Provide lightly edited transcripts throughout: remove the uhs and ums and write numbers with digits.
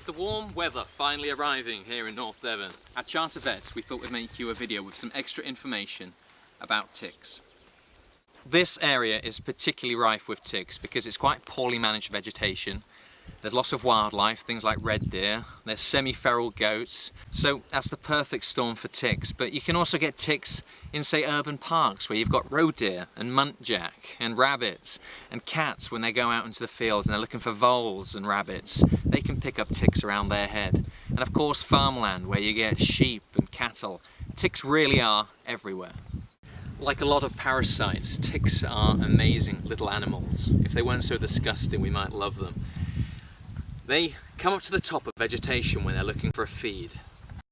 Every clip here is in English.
With the warm weather finally arriving here in North Devon, at Charter Vets we thought we'd make you a video with some extra information about ticks. This area is particularly rife with ticks because it's quite poorly managed vegetation. There's lots of wildlife, things like red deer, there's semi-feral goats, so that's the perfect storm for ticks. But you can also get ticks in, say, urban parks where you've got roe deer and muntjac and rabbits and cats. When they go out into the fields and they're looking for voles and rabbits, they can pick up ticks around their head. And of course farmland where you get sheep and cattle. Ticks really are everywhere. Like a lot of parasites, ticks are amazing little animals. If they weren't so disgusting, we might love them. They come up to the top of vegetation when they're looking for a feed,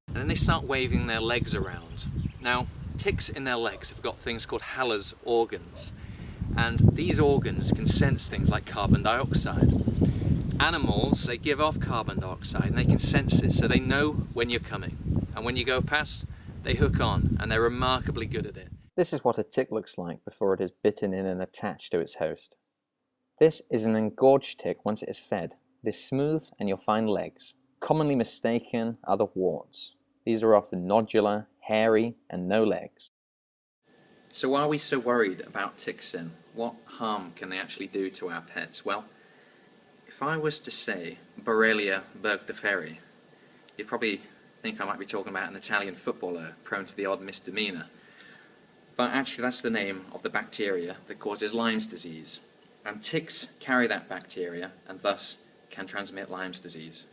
and then they start waving their legs around. Now, ticks in their legs have got things called Haller's organs, and these organs can sense things like carbon dioxide. Animals, they give off carbon dioxide and they can sense it, so they know when you're coming, and when you go past, they hook on, and they're remarkably good at it. This is what a tick looks like before it is bitten in and attached to its host. This is an engorged tick once it is fed. It is smooth and you'll find legs. Commonly mistaken are the warts. These are often nodular, hairy and no legs. So why are we so worried about ticks then? What harm can they actually do to our pets? Well, if I was to say Borrelia burgdorferi, you'd probably think I might be talking about an Italian footballer prone to the odd misdemeanor. But actually that's the name of the bacteria that causes Lyme's disease. And ticks carry that bacteria and thus can transmit Lyme's disease.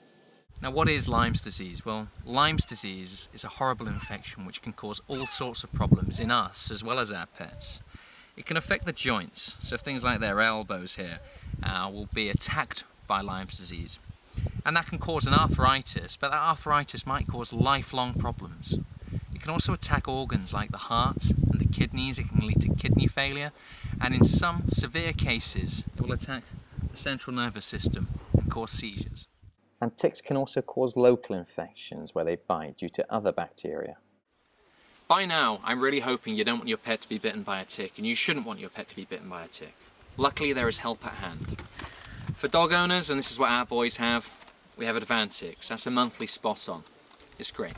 Now what is Lyme's disease? Well, Lyme's disease is a horrible infection which can cause all sorts of problems in us as well as our pets. It can affect the joints, so things like their elbows here will be attacked by Lyme's disease. And that can cause an arthritis, but that arthritis might cause lifelong problems. It can also attack organs like the heart and the kidneys. It can lead to kidney failure, and in some severe cases it will attack the central nervous system and cause seizures. And ticks can also cause local infections where they bite due to other bacteria. By now, I'm really hoping you don't want your pet to be bitten by a tick, and you shouldn't want your pet to be bitten by a tick. Luckily there is help at hand. For dog owners, and this is what our boys have, we have Advantix. That's a monthly spot on. It's great.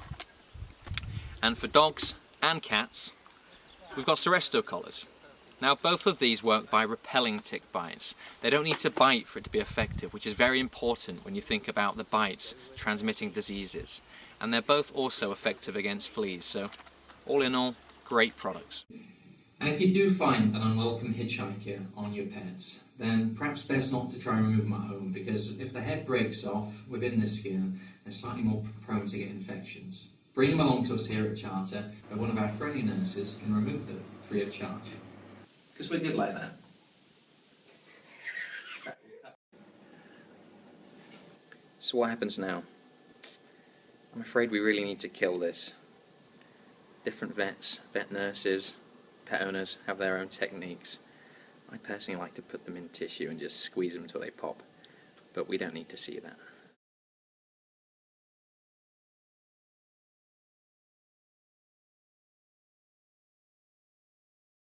And for dogs and cats, we've got Seresto collars. Now both of these work by repelling tick bites. They don't need to bite for it to be effective, which is very important when you think about the bites transmitting diseases. And they're both also effective against fleas, so all in all, great products. And if you do find an unwelcome hitchhiker on your pets, then perhaps best not to try and remove them at home, because if the head breaks off within the skin, they're slightly more prone to get infections. Bring them along to us here at Charter, where one of our friendly nurses can remove them free of charge. Because we're good like that. So what happens now? I'm afraid we really need to kill this. Different vets, vet nurses, pet owners have their own techniques. I personally like to put them in tissue and just squeeze them until they pop, but we don't need to see that.